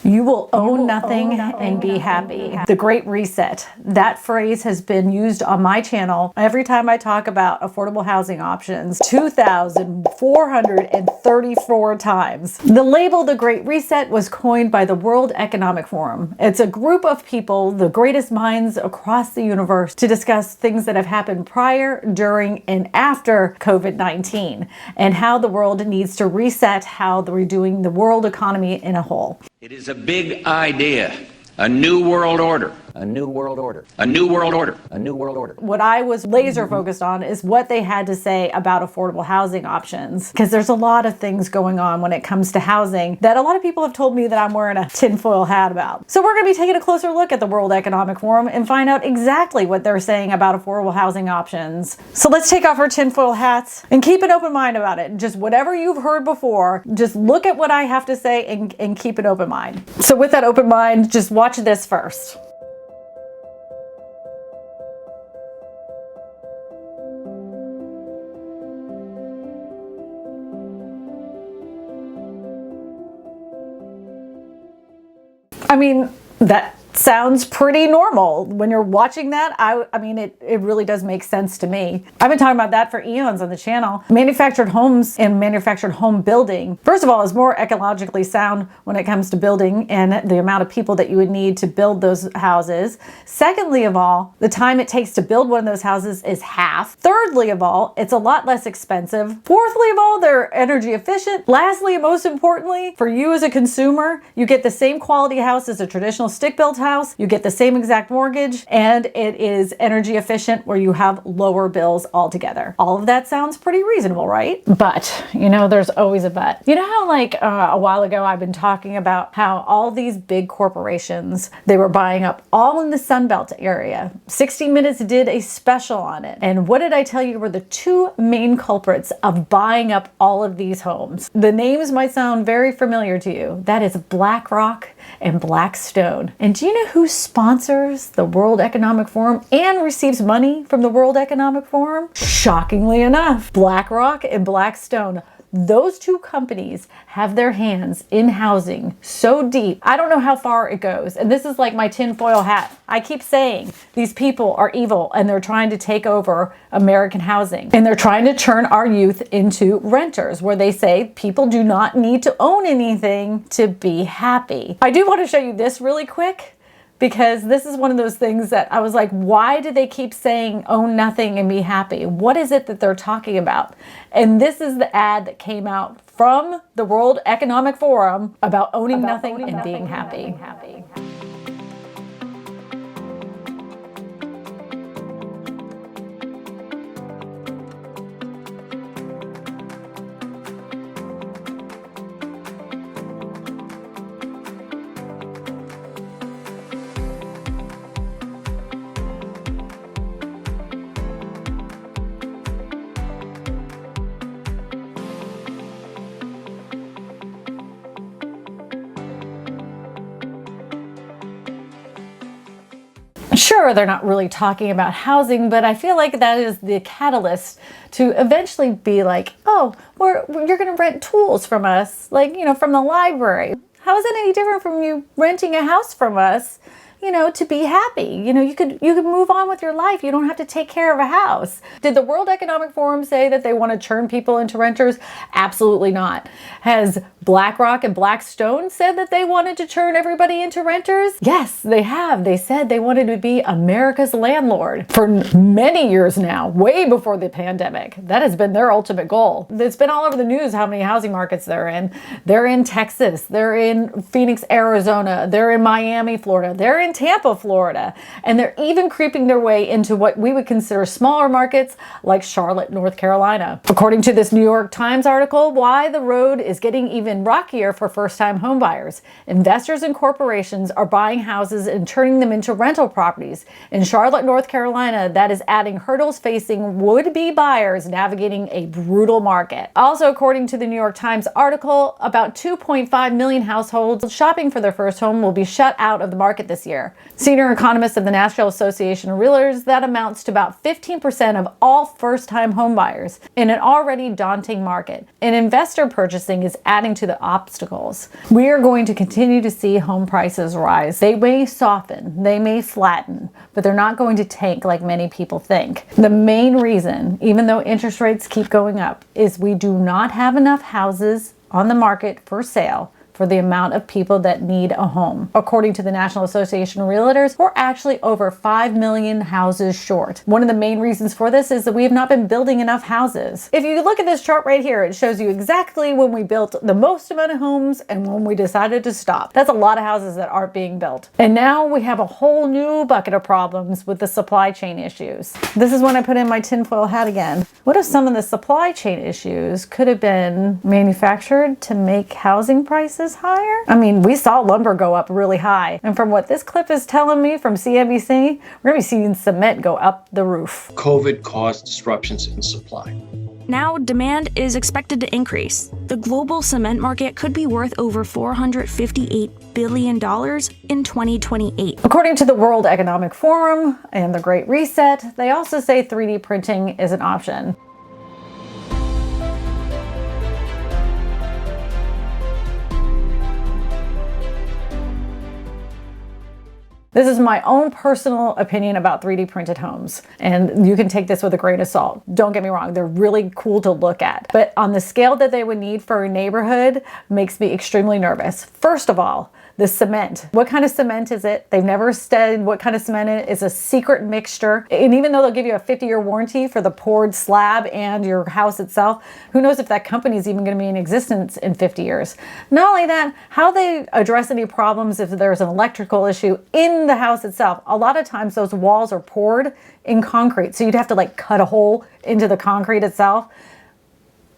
You will own nothing and be happy. The Great Reset. That phrase has been used on my channel every time I talk about affordable housing options, 2,434 times. The label The Great Reset was coined by the World Economic Forum. It's a group of people, the greatest minds across the universe, to discuss things that have happened prior, during, and after COVID-19 and how the world needs to reset how we're doing the world economy in a whole. It is a big idea, a new world order. A new world order. A new world order. A new world order. What I was laser focused on is what they had to say about affordable housing options, because there's a lot of things going on when it comes to housing that a lot of people have told me that I'm wearing a tinfoil hat about. So we're going to be taking a closer look at the World Economic Forum and find out exactly what they're saying about affordable housing options. So let's take off our tinfoil hats and keep an open mind about it. Just whatever you've heard before, just look at what I have to say and keep an open mind. So with that open mind, just watch this first. I mean, that sounds pretty normal. When you're watching that, I mean, it really does make sense to me. I've been talking about that for eons on the channel. Manufactured homes and manufactured home building, first of all, is more ecologically sound when it comes to building and the amount of people that you would need to build those houses. Secondly of all, the time it takes to build one of those houses is half. Thirdly of all, it's a lot less expensive. Fourthly of all, they're energy efficient. Lastly, and most importantly, for you as a consumer, you get the same quality house as a traditional stick-built house. You get the same exact mortgage, and it is energy efficient where you have lower bills altogether. All of that sounds pretty reasonable, right? But, you know, there's always a but. You know how like a while ago I've been talking about how all these big corporations, they were buying up all in the Sunbelt area. 60 Minutes did a special on it. And what did I tell you were the two main culprits of buying up all of these homes? The names might sound very familiar to you. That is BlackRock and Blackstone. And do you know who sponsors the World Economic Forum and receives money from the World Economic Forum? Shockingly enough, BlackRock and Blackstone. Those two companies have their hands in housing so deep. I don't know how far it goes. And this is like my tinfoil hat. I keep saying these people are evil and they're trying to take over American housing. And they're trying to turn our youth into renters, where they say people do not need to own anything to be happy. I do want to show you this really quick, because this is one of those things that I was like, why do they keep saying own nothing and be happy? What is it that they're talking about? And this is the ad that came out from the World Economic Forum about owning nothing and being happy. Sure, they're not really talking about housing, but I feel like that is the catalyst to eventually be like, oh, you're going to rent tools from us, like, you know, from the library. How is that any different from you renting a house from us, you know, to be happy? You know, you could move on with your life. You don't have to take care of a house. Did the World Economic Forum say that they want to turn people into renters? Absolutely not. Has BlackRock and Blackstone said that they wanted to turn everybody into renters? Yes, they have. They said they wanted to be America's landlord for many years now, way before the pandemic. That has been their ultimate goal. It's been all over the news how many housing markets they're in. They're in Texas. They're in Phoenix, Arizona. They're in Miami, Florida. They're in Tampa, Florida. And they're even creeping their way into what we would consider smaller markets like Charlotte, North Carolina. According to this New York Times article, why the road is getting even rockier for first-time homebuyers. Investors and corporations are buying houses and turning them into rental properties. In Charlotte, North Carolina, that is adding hurdles facing would-be buyers navigating a brutal market. Also, according to the New York Times article, about 2.5 million households shopping for their first home will be shut out of the market this year. Senior economist of the National Association of Realtors, that amounts to about 15% of all first-time homebuyers in an already daunting market. And investor purchasing is adding to the obstacles. We are going to continue to see home prices rise. They may soften, they may flatten, but they're not going to tank like many people think. The main reason, even though interest rates keep going up, is we do not have enough houses on the market for sale for the amount of people that need a home. According to the National Association of Realtors, we're actually over 5 million houses short. One of the main reasons for this is that we have not been building enough houses. If you look at this chart right here, it shows you exactly when we built the most amount of homes and when we decided to stop. That's a lot of houses that aren't being built. And now we have a whole new bucket of problems with the supply chain issues. This is when I put in my tinfoil hat again. What if some of the supply chain issues could have been manufactured to make housing prices higher? I mean, we saw lumber go up really high. And from what this clip is telling me from CNBC, we're gonna be seeing cement go up the roof. COVID caused disruptions in supply. Now, demand is expected to increase. The global cement market could be worth over $458 billion in 2028. According to the World Economic Forum and the Great Reset, they also say 3D printing is an option. This is my own personal opinion about 3D printed homes, and you can take this with a grain of salt. Don't get me wrong, they're really cool to look at, but on the scale that they would need for a neighborhood makes me extremely nervous. First of all, the cement. What kind of cement is it? They've never said what kind of cement it is. It's a secret mixture. And even though they'll give you a 50-year warranty for the poured slab and your house itself, who knows if that company is even going to be in existence in 50 years. Not only that, how they address any problems if there's an electrical issue in the house itself. A lot of times those walls are poured in concrete, so you'd have to like cut a hole into the concrete itself.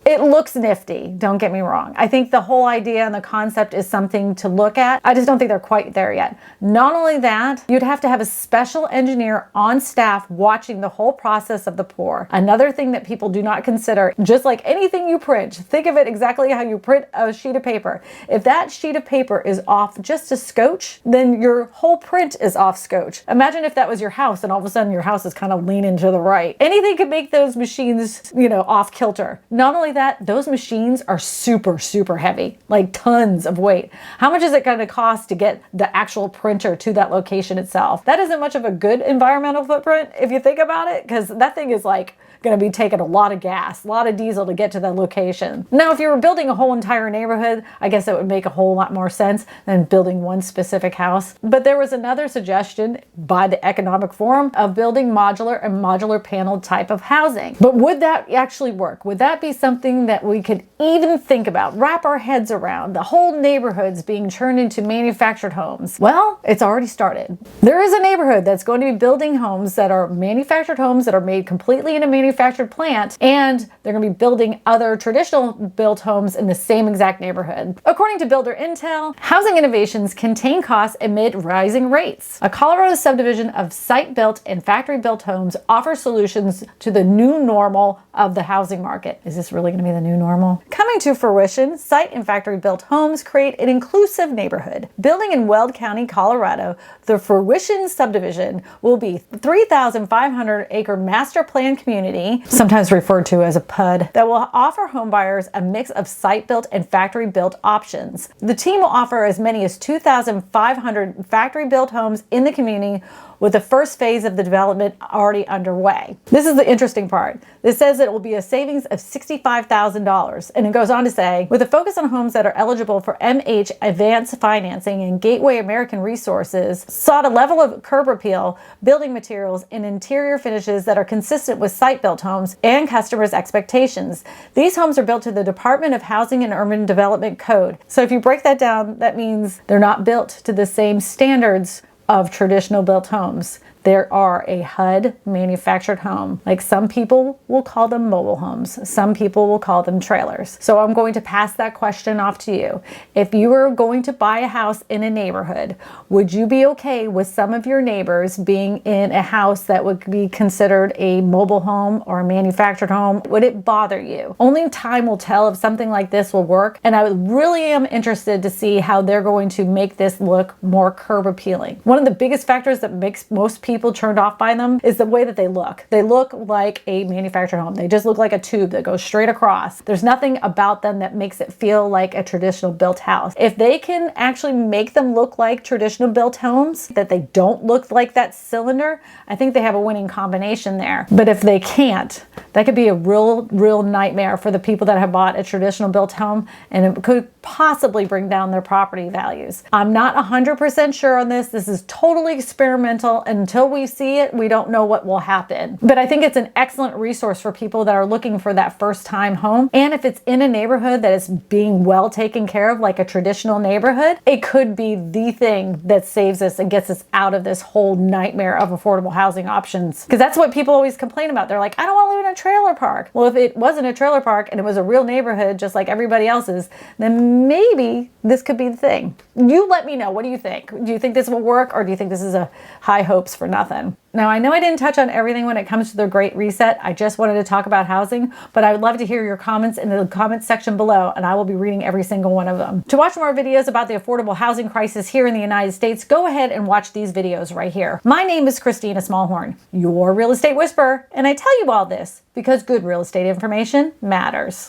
It looks nifty, don't get me wrong. I think the whole idea and the concept is something to look at. I just don't think they're quite there yet. Not only that, you'd have to have a special engineer on staff watching the whole process of the pour. Another thing that people do not consider, just like anything you print, think of it exactly how you print a sheet of paper. If that sheet of paper is off just a scotch, then your whole print is off scotch. Imagine if that was your house and all of a sudden your house is kind of leaning to the right. Anything could make those machines, off kilter. Not only that, those machines are super heavy, like tons of weight. How much is it going to cost to get the actual printer to that location itself? That isn't much of a good environmental footprint if you think about it, because that thing is like going to be taking a lot of gas, a lot of diesel to get to that location. Now, if you were building a whole entire neighborhood, I guess it would make a whole lot more sense than building one specific house. But there was another suggestion by the Economic Forum of building modular and modular panel type of housing. But would that actually work? Would that be something that we could even think about, wrap our heads around, the whole neighborhoods being turned into manufactured homes? Well, it's already started. There is a neighborhood that's going to be building homes that are manufactured homes that are made completely in a manufactured plant, and they're going to be building other traditional built homes in the same exact neighborhood. According to Builder Intel, housing innovations contain costs amid rising rates. A Colorado subdivision of site-built and factory-built homes offers solutions to the new normal of the housing market. Is this really going to be the new normal? Coming to fruition, site and factory-built homes create an inclusive neighborhood. Building in Weld County, Colorado, the Fruition subdivision will be a 3,500-acre master plan community, sometimes referred to as a PUD, that will offer homebuyers a mix of site-built and factory-built options. The team will offer as many as 2,500 factory-built homes in the community, with the first phase of the development already underway. This is the interesting part. This says it will be a savings of $65,000. And it goes on to say, with a focus on homes that are eligible for MH advanced financing and Gateway American resources, sought a level of curb appeal, building materials, and interior finishes that are consistent with site-built homes and customers' expectations. These homes are built to the Department of Housing and Urban Development Code. So if you break that down, that means they're not built to the same standards of traditional built homes. There are a HUD manufactured home. Like some people will call them mobile homes. Some people will call them trailers. So I'm going to pass that question off to you. If you were going to buy a house in a neighborhood, would you be okay with some of your neighbors being in a house that would be considered a mobile home or a manufactured home? Would it bother you? Only time will tell if something like this will work. And I really am interested to see how they're going to make this look more curb appealing. One of the biggest factors that makes most people turned off by them is the way that they look. They look like a manufactured home. They just look like a tube that goes straight across. There's nothing about them that makes it feel like a traditional built house. If they can actually make them look like traditional built homes, that they don't look like that cylinder, I think they have a winning combination there. But if they can't, that could be a real nightmare for the people that have bought a traditional built home, and it could possibly bring down their property values. I'm not 100% sure on this. This is totally experimental. Until we see it, we don't know what will happen. But I think it's an excellent resource for people that are looking for that first time home. And if it's in a neighborhood that is being well taken care of, like a traditional neighborhood, it could be the thing that saves us and gets us out of this whole nightmare of affordable housing options. Because that's what people always complain about. They're like, I don't want to live in a trailer park. Well, if it wasn't a trailer park and it was a real neighborhood just like everybody else's, then maybe this could be the thing. You let me know. What do you think? Do you think this will work, or do you think this is a high hopes for nothing? Now, I know I didn't touch on everything when it comes to the Great Reset. I just wanted to talk about housing, but I would love to hear your comments in the comments section below, and I will be reading every single one of them. To watch more videos about the affordable housing crisis here in the United States, go ahead and watch these videos right here. My name is Kristina Smallhorn, your real estate whisperer, and I tell you all this because good real estate information matters.